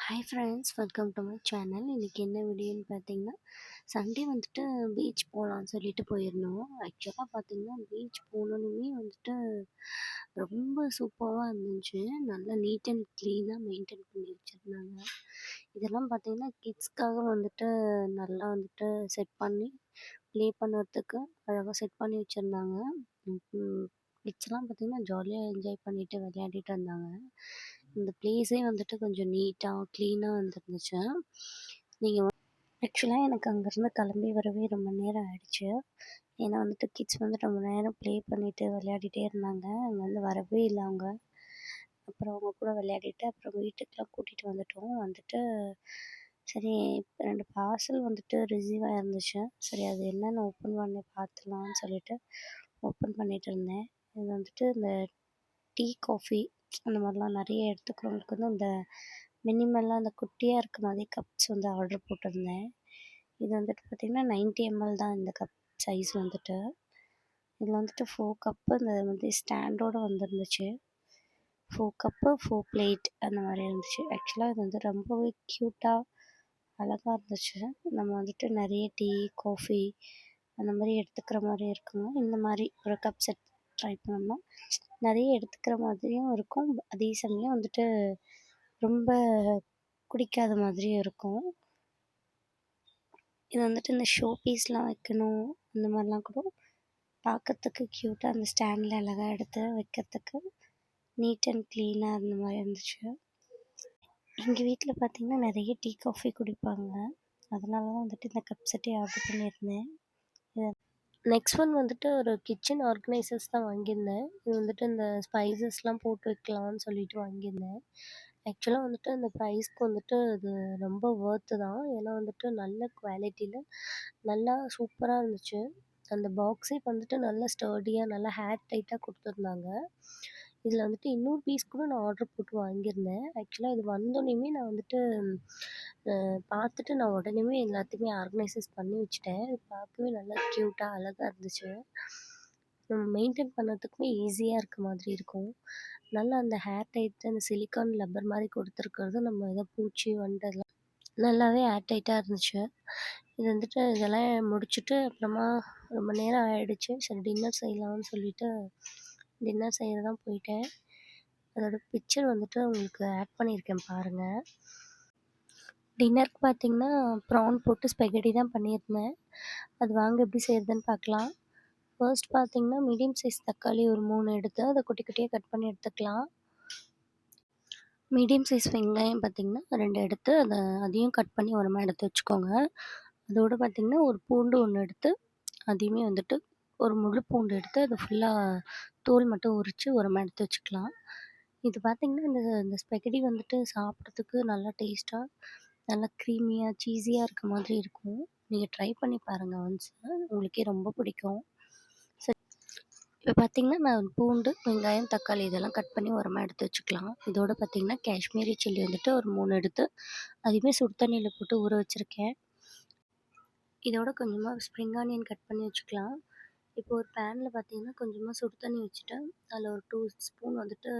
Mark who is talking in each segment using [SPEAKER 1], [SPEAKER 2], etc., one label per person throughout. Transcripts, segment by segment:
[SPEAKER 1] Hi friends, welcome to my channel. இன்றைக்கி என்ன வீடியோன்னு பார்த்தீங்கன்னா, சண்டே வந்துட்டு பீச் போகலான்னு சொல்லிட்டு போயிருந்தோம். ஆக்சுவலாக பார்த்தீங்கன்னா, பீச் போனோன்னுமே வந்துட்டு ரொம்ப சூப்பராக இருந்துச்சு. நல்லா நீட் அண்ட் க்ளீனாக மெயின்டைன் பண்ணி வச்சுருந்தாங்க. இதெல்லாம் பார்த்தீங்கன்னா, கிட்ஸ்க்காக வந்துட்டு நல்லா வந்துட்டு செட் பண்ணி ப்ளே பண்ணுறதுக்கு அழகாக செட் பண்ணி வச்சுருந்தாங்க. கிட்ஸ்லாம் பார்த்தீங்கன்னா, ஜாலியாக என்ஜாய் பண்ணிட்டு விளையாடிட்டு இருந்தாங்க. இந்த ப்ளேஸே வந்துட்டு கொஞ்சம் நீட்டாக க்ளீனாக வந்துருந்துச்சு. நீங்கள் ஆக்சுவலாக எனக்கு அங்கேருந்து கிளம்பி வரவே ரொம்ப நேரம் ஆயிடுச்சு. ஏன்னா வந்துட்டு கிட்ஸ் வந்துட்டு ரொம்ப நேரம் ப்ளே பண்ணிட்டு விளையாடிட்டே இருந்தாங்க. அங்கேருந்து வரவே இல்லை அவங்க. அப்புறம் அவங்க கூட விளையாடிட்டு அப்புறம் வீட்டுக்குலாம் கூட்டிகிட்டு வந்துட்டோம். வந்துட்டு சரி 2 பார்சல் வந்துட்டு ரிசீவ் ஆயிருந்துச்சு. சரி அது என்னென்னு ஓப்பன் பண்ணி பார்த்துடலான்னு சொல்லிட்டு ஓப்பன் பண்ணிட்டு இருந்தேன். இது வந்துட்டு இந்த டீ, காஃபி அந்த மாதிரிலாம் நிறைய எடுத்துக்கிறவங்களுக்கு வந்து இந்த மினிமலாக அந்த குட்டியாக இருக்க மாதிரி கப்ஸ் வந்து ஆர்டர் போட்டிருந்தேன். இது வந்துட்டு பார்த்திங்கன்னா 90 ml தான் இந்த கப் சைஸ் வந்துட்டு. இதில் வந்துட்டு 4 கப்பு இந்த மாதிரி ஸ்டாண்டோடு வந்துருந்துச்சு. 4 கப்பு 4 பிளேட் அந்த மாதிரி இருந்துச்சு. ஆக்சுவலாக இது வந்து ரொம்பவே க்யூட்டாக அழகாக இருந்துச்சு. நம்ம வந்துட்டு நிறைய டீ, காஃபி அந்த மாதிரி எடுத்துக்கிற மாதிரி இருக்குங்க. இந்த மாதிரி ஒரு கப் செட் ட்ரை பண்ணோம்னா நிறைய எடுத்துக்கிற மாதிரியும் இருக்கும். அதே சமயம் வந்துட்டு ரொம்ப குடிக்காத மாதிரியும் இருக்கும். இது வந்துட்டு இந்த ஷோ பீஸ்லாம் வைக்கணும் அந்த மாதிரிலாம் கூட பார்க்கறதுக்கு க்யூட்டாக அந்த ஸ்டாண்டில் அழகாக எடுத்து வைக்கிறதுக்கு நீட் அண்ட் க்ளீனாக இருந்த மாதிரி இருந்துச்சு. எங்கள் வீட்டில் பார்த்திங்கன்னா நிறைய டீ, காஃபி குடிப்பாங்க. அதனால தான் வந்துட்டு இந்த கப் செட்டே ஆர்டர் பண்ணியிருந்தேன். நெக்ஸ்ட் ஒன் வந்துட்டு ஒரு கிச்சன் ஆர்கனைசர்ஸ் தான் வாங்கியிருந்தேன். இது வந்துட்டு இந்த ஸ்பைசஸ்லாம் போட்டு வைக்கலாம்னு சொல்லிட்டு வாங்கியிருந்தேன். ஆக்சுவலாக வந்துட்டு அந்த ப்ரைஸ்க்கு வந்துட்டு அது ரொம்ப ஒர்த்து தான். ஏன்னா வந்துட்டு நல்ல குவாலிட்டியில் நல்லா சூப்பராக இருந்துச்சு. அந்த பாக்ஸே வந்துட்டு நல்லா ஸ்டர்டியாக நல்லா ஹேர் டைட்டாக கொடுத்துருந்தாங்க. இதில் வந்துட்டு இன்னொரு பீஸ் கூட நான் ஆர்டர் போட்டு வாங்கியிருந்தேன். ஆக்சுவலாக இது வந்தோடனேயுமே நான் வந்துட்டு பார்த்துட்டு நான் உடனேயுமே எல்லாத்தையுமே ஆர்கனைசஸ் பண்ணி வச்சுட்டேன். இது பார்க்கவே நல்லா க்யூட்டாக அழகாக இருந்துச்சு. நம்ம மெயின்டைன் பண்ணுறதுக்குமே ஈஸியாக இருக்க மாதிரி இருக்கும். நல்லா அந்த ஹேர் டைட் அந்த சிலிக்கான் லப்பர் மாதிரி கொடுத்துருக்கிறது நம்ம எதோ பூச்சி வண்டு அதெல்லாம் நல்லாவே ஏர் டைட்டாக இருந்துச்சு. இது வந்துட்டு இதெல்லாம் முடிச்சுட்டு அப்புறமா ரொம்ப நேரம் ஆகிடுச்சு. சரி டின்னர் செய்யலாம்னு சொல்லிட்டு டின்னர் செய்ய தான் போயிட்டேன். அதோட பிக்சர் வந்துட்டு உங்களுக்கு ஆட் பண்ணியிருக்கேன் பாருங்கள். டின்னருக்கு பார்த்திங்கன்னா ப்ரான் போட்டு ஸ்பெகட்டி தான் பண்ணியிருந்தேன். அது வாங்க எப்படி செய்கிறதுன்னு பார்க்கலாம். ஃபர்ஸ்ட் பார்த்திங்கன்னா மீடியம் சைஸ் தக்காளி ஒரு 3 எடுத்து அதை குட்டி குட்டியாக கட் பண்ணி எடுத்துக்கலாம். மீடியம் சைஸ் வெங்காயம் பார்த்திங்கன்னா 2 எடுத்து அதையும் கட் பண்ணி ஓரமாக எடுத்து வச்சுக்கோங்க. அதோடு பார்த்திங்கன்னா ஒரு பூண்டு 1 எடுத்து அதையுமே வந்துட்டு ஒரு முழு பூண்டு எடுத்து அதை ஃபுல்லாக தோல் மட்டும் உரித்து ஓரமாக எடுத்து வச்சுக்கலாம். இது பார்த்திங்கன்னா இந்த ஸ்பெகட்டி வந்துட்டு சாப்பிட்றதுக்கு நல்லா டேஸ்ட்டாக நல்லா க்ரீமியாக சீஸியாக இருக்க மாதிரி இருக்கும். நீங்கள் ட்ரை பண்ணி பாருங்கள் ஒன்ஸ், உங்களுக்கே ரொம்ப பிடிக்கும். சரி, இப்போ பார்த்திங்கன்னா நான் பூண்டு, வெங்காயம், தக்காளி இதெல்லாம் கட் பண்ணி ஓரமாக எடுத்து வச்சுக்கலாம். இதோடு பார்த்திங்கன்னா காஷ்மீரி சில்லி வந்துட்டு ஒரு 3 எடுத்து அதையுமே சுடு தண்ணியில் போட்டு ஊற வச்சுருக்கேன். இதோட கொஞ்சமாக ஸ்ப்ரிங் ஆனியன் கட் பண்ணி வச்சுக்கலாம். இப்போ ஒரு பேனில் பார்த்திங்கன்னா கொஞ்சமாக சுடு தண்ணி வச்சுட்டு அதில் ஒரு 2 ஸ்பூன் வந்துட்டு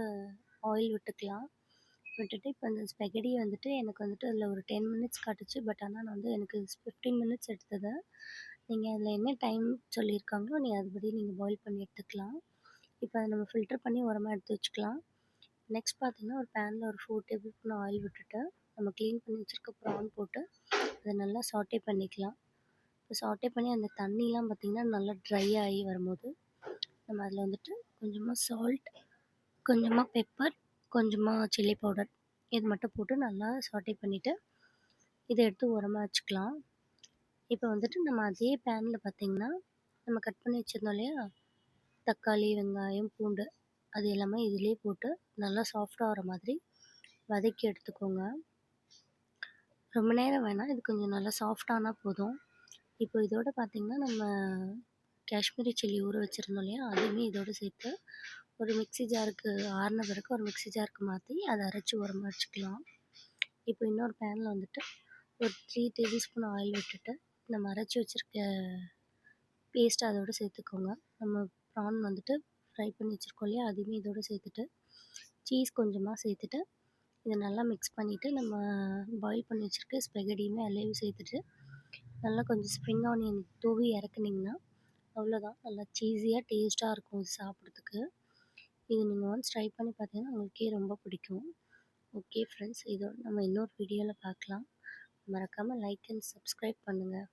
[SPEAKER 1] ஆயில் விட்டுக்கலாம். விட்டுட்டு இப்போ அந்த ஸ்பெகட்டி வந்துட்டு எனக்கு வந்துட்டு அதில் ஒரு 10 மினிட்ஸ் காட்டுச்சு. பட் ஆனால் நான் வந்து எனக்கு 15 மினிட்ஸ் எடுத்தது. நீங்கள் அதில் என்ன டைம் சொல்லியிருக்காங்களோ நீங்கள் அதுபடி நீங்கள் பாயில் பண்ணி எடுத்துக்கலாம். இப்போ அதை நம்ம ஃபில்டர் பண்ணி ஓரமாக எடுத்து வச்சுக்கலாம். நெக்ஸ்ட் பார்த்திங்கன்னா ஒரு பேனில் ஒரு 4 டேபிள் ஸ்பூன் ஆயில் விட்டுட்டு நம்ம க்ளீன் பண்ணி வச்சுருக்க ப்ரான் போட்டு அதை நல்லா சாட்டே பண்ணிக்கலாம். இப்போ சாட்டே பண்ணி அந்த தண்ணிலாம் பார்த்திங்கன்னா நல்லா ட்ரை ஆகி வரும்போது நம்ம அதில் வந்துட்டு கொஞ்சமாக சால்ட், கொஞ்சமாக பெப்பர், கொஞ்சமாக சில்லி பவுடர் இது மட்டும் போட்டு நல்லா சாட்டே பண்ணிவிட்டு இதை எடுத்து ஓரமாக வச்சுக்கலாம். இப்போ வந்துட்டு நம்ம அதே பேனில் பார்த்திங்கன்னா நம்ம கட் பண்ணி வச்சுருந்தோம் இல்லையா தக்காளி, வெங்காயம், பூண்டு அது எல்லாமே இதிலே போட்டு நல்லா சாஃப்டாக வர மாதிரி வதக்கி எடுத்துக்கோங்க. ரொம்ப நேரம் வேணாம், இது கொஞ்சம் நல்லா சாஃப்டானால் போதும். இப்போ இதோட பார்த்திங்கன்னா நம்ம காஷ்மீரி சில்லி ஊற வச்சுருந்தோம் இல்லையா அதையுமே இதோடு சேர்த்து ஒரு மிக்ஸி ஜாருக்கு ஆறின பிறகு ஒரு மிக்ஸி ஜாருக்கு மாற்றி அதை அரைச்சி ஓரமாக வச்சுக்கலாம். இப்போ இன்னொரு பேனில் வந்துட்டு ஒரு 3 டேபிள் ஸ்பூன் ஆயில் விட்டுட்டு நம்ம அரைச்சி வச்சுருக்க பேஸ்ட் அதோடு சேர்த்துக்கோங்க. நம்ம ப்ரான் வந்துட்டு ஃப்ரை பண்ணி வச்சுருக்கோம் இல்லையா அதையுமே இதோடு சேர்த்துட்டு சீஸ் கொஞ்சமாக சேர்த்துட்டு இத நல்லா மிக்ஸ் பண்ணிவிட்டு நம்ம பாயில் பண்ணி வச்சுருக்க ஸ்பெகடியுமே அதிலேயே சேர்த்துட்டு நல்லா கொஞ்சம் ஸ்ப்ரிங் ஆனியன் தூவி இறக்குனீங்கன்னா அவ்வளோதான். நல்லா சீஸியாக டேஸ்ட்டாக இருக்கும் இது சாப்பிட்றதுக்கு. இது நீங்கள் ஒன்ஸ் ட்ரை பண்ணி பார்த்தீங்கன்னா உங்களுக்கே ரொம்ப பிடிக்கும். ஓகே ஃப்ரெண்ட்ஸ், இதோட நம்ம இன்னொரு வீடியோவில் பார்க்கலாம். மறக்காமல் லைக் அண்ட் சப்ஸ்கிரைப் பண்ணுங்கள்.